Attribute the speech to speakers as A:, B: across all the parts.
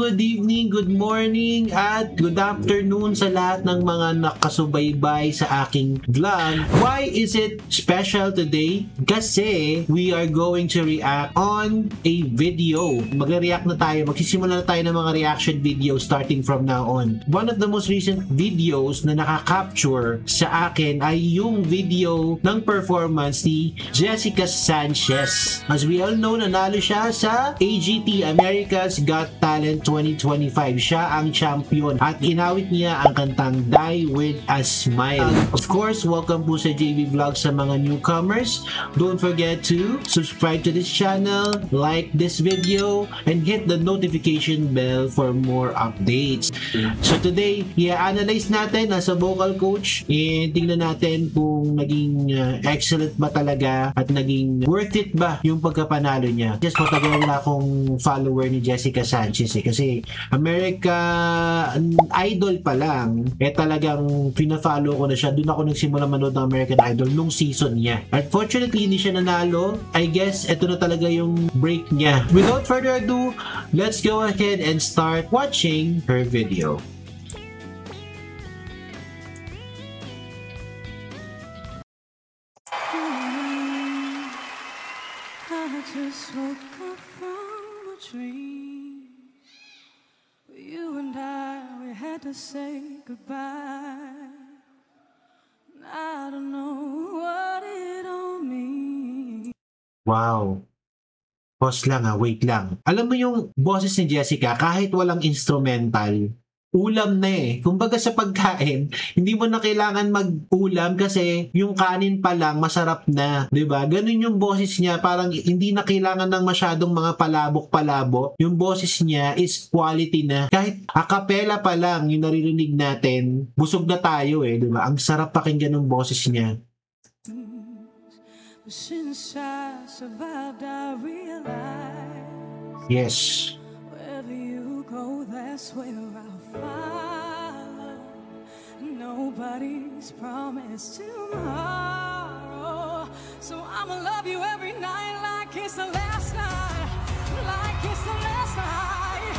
A: Good evening, good morning, at good afternoon sa lahat ng mga nakasubaybay sa aking vlog. Why is it special today? Kasi we are going to react on a video. Magre-react na tayo, magsisimula na tayo ng mga reaction videos starting from now on. One of the most recent videos na nakaka-capture sa akin ay yung video ng performance ni Jessica Sanchez. As we all know, nanalo siya sa AGT, America's Got Talent 2025. Siya ang champion at inawit niya ang kantang Die With A Smile. Of course, welcome po sa JB Vlog sa mga newcomers. Don't forget to subscribe to this channel, like this video, and hit the notification bell for more updates. So today, i-analyze natin as a vocal coach and tingnan natin kung naging excellent ba talaga at naging worth it ba yung pagkapanalo niya. Just matagal na akong follower ni Jessica Sanchez kasi America Idol pa lang talagang pina-follow ko na siya. Doon ako nagsimula manood ng American Idol nung season niya. Unfortunately, hindi siya nanalo. I guess ito na talaga yung break niya. Without further ado, let's go ahead and start watching her video.
B: I just woke up from a dream. You and we had to say goodbye. I don't know what it all means.
A: Wow. Pause lang wait lang. Alam mo yung boses ni Jessica, kahit walang instrumental, ulam na Kumbaga sa pagkain, hindi mo na kailangan mag-ulam kasi yung kanin pa lang masarap na, 'di ba? Ganun yung boses niya, parang hindi na kailangan ng masyadong mga palabok-palabok. Yung boses niya is quality na. Kahit a cappella pa lang yung naririnig natin, busog na tayo 'di ba? Ang sarap pakinggan ng boses niya.
B: Since I survived, I realized,
A: yes.
B: Wherever you go, that's where I'll follow. Nobody's promised tomorrow, so I'ma love you every night like it's the last night, like it's the last night.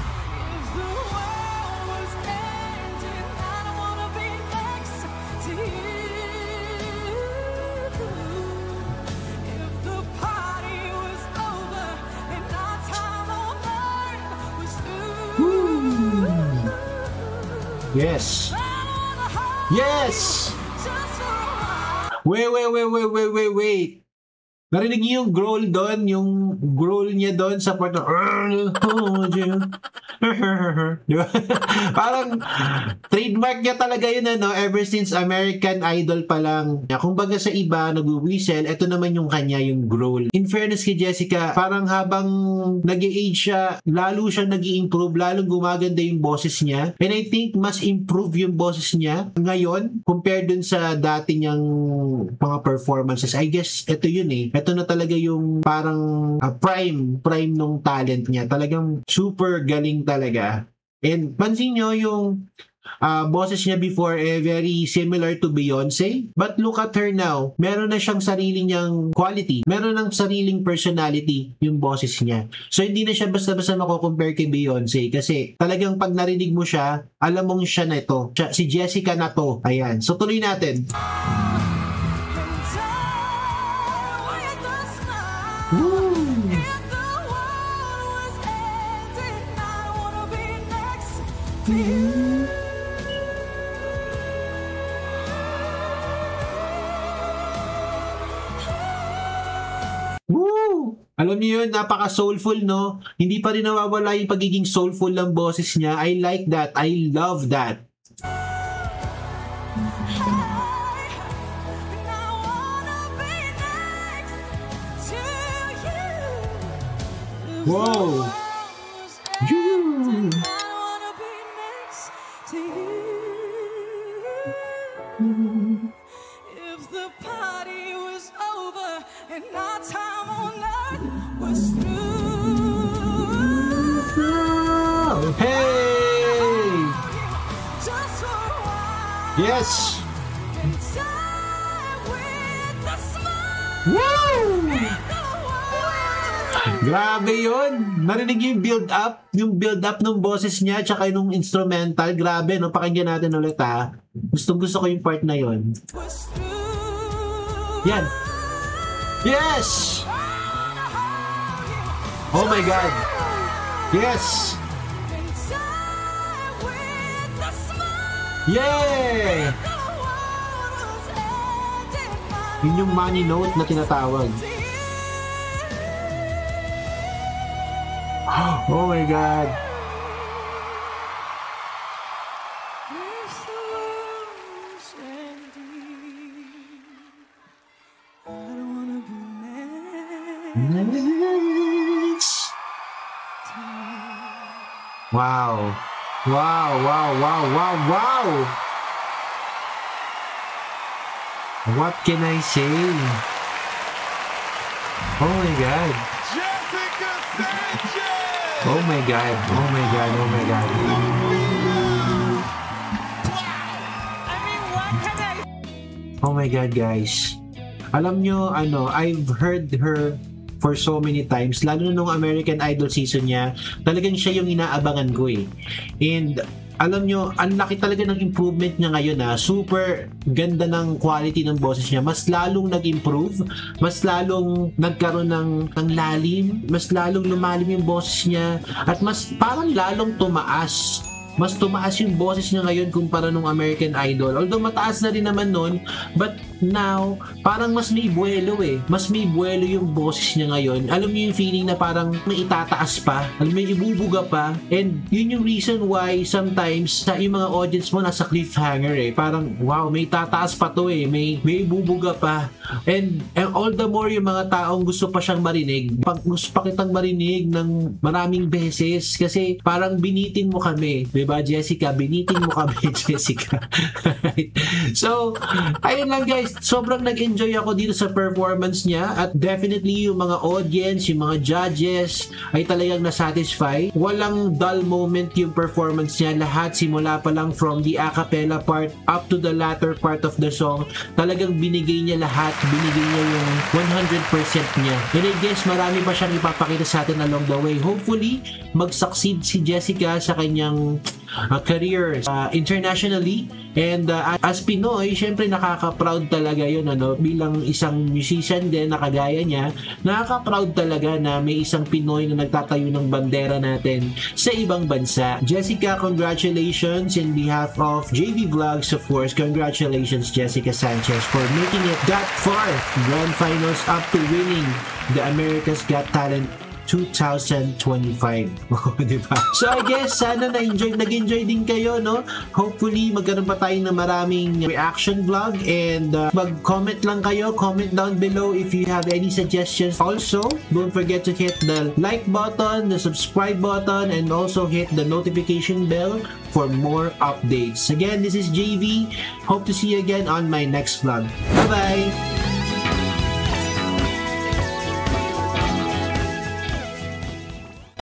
B: If the world was ending, I don't wanna be next to you. If the party was over and our time on earth was through.
A: Yes. Yes! Wait. Narinig niyo yung growl doon? Yung growl niya doon sa part ng diba? Parang trademark niya talaga yun ever since American Idol pa lang. Kung baga sa iba nag-whistle, ito naman yung kanya, yung growl. In fairness kay Jessica, parang habang nag-age siya, lalo siyang nag-i-improve, lalong gumaganda yung boses niya. And I think mas improve yung boses niya ngayon compared dun sa dati niyang mga performances. I guess ito yun ito na talaga yung parang prime nung talent niya. Talagang super galing talaga. And pansin nyo yung boses niya before very similar to Beyonce. But look at her now. Meron na siyang sarili niyang quality. Meron ng sariling personality yung boses niya. So hindi na siya basta-basta mako-compare kay Beyonce kasi talagang pag narinig mo siya, alam mong siya na ito. Si Jessica na to. Ayan. So tuloy natin. Woo! Alam niyo yun, napaka-soulful, no? Hindi pa rin nawawala yung pagiging soulful ng boses niya. I like that. I love that. Wow!
B: If the party was over and our time on earth was through.
A: Hey!
B: Just for a while.
A: Yes!
B: And die with a smile.
A: Woo! Grabe yun! Narinig yung build-up ng boses niya tsaka yung instrumental. Grabe, no? Pakinggan natin ulit, ha? Gusto ko yung part na yun. Yan! Yes! Oh my God! Yes! Yay! Yun yung money note na tinatawag. Oh my God! Nice! Wow! Wow! Wow! Wow! Wow! Wow! What can I say? Oh my God!
C: Jessica Sanchez!
A: Oh my God! Oh my God! Oh my God!
B: I mean, what can I
A: Oh my God, guys. Alam nyo, I've heard her for so many times, lalo na nung American Idol season niya, talagang siya yung inaabangan ko eh. And alam nyo, ang laki talaga ng improvement niya ngayon ha. Super ganda ng quality ng boses niya. Mas lalong nag-improve, mas lalong nagkaroon ng lalim, mas lalong lumalim yung boses niya, at mas parang lalong tumaas. Mas tumaas yung boses niya ngayon kumpara nung American Idol. Although mataas na rin naman nun, but now, parang mas may buwelo eh. Mas may buwelo yung boses niya ngayon. Alam mo yung feeling na parang may itataas pa, alam mo yung ibubuga pa. And yun yung reason why sometimes yung mga audience mo nasa cliffhanger eh. Parang, wow, may tataas pa to eh. May ibubuga pa. And all the more yung mga taong gusto pa siyang marinig. Gusto pa kitang marinig ng maraming beses kasi parang binitin mo kami. Diba, Jessica? Binitin mo kami, Jessica. Right? So, ayun lang guys. Sobrang nag-enjoy ako dito sa performance niya at definitely yung mga audience, yung mga judges ay talagang nasatisfy. Walang dull moment yung performance niya. Lahat simula pa lang from the acapella part up to the latter part of the song. Talagang binigay niya lahat. Binigay niya yung 100% niya. And I guess marami pa siyang ipapakita sa atin along the way. Hopefully, mag-succeed si Jessica sa kanyang career internationally. And as Pinoy, syempre nakaka-proud talaga yun, bilang isang musician din na kagaya niya, nakaka-proud talaga na may isang Pinoy na nagtatayo ng bandera natin sa ibang bansa. Jessica, congratulations in behalf of JV Vlogs, of course. Congratulations, Jessica Sanchez, for making it that far. Grand finals up to winning the America's Got Talent 2025. Diba? So I guess sana nag-enjoy din kayo, no? Hopefully magkaroon pa tayo ng maraming reaction vlog, and mag-comment lang kayo, comment down below if you have any suggestions. Also, don't forget to hit the like button, the subscribe button, and also hit the notification bell for more updates. Again, this is JV. Hope to see you again on my next vlog. Bye-bye!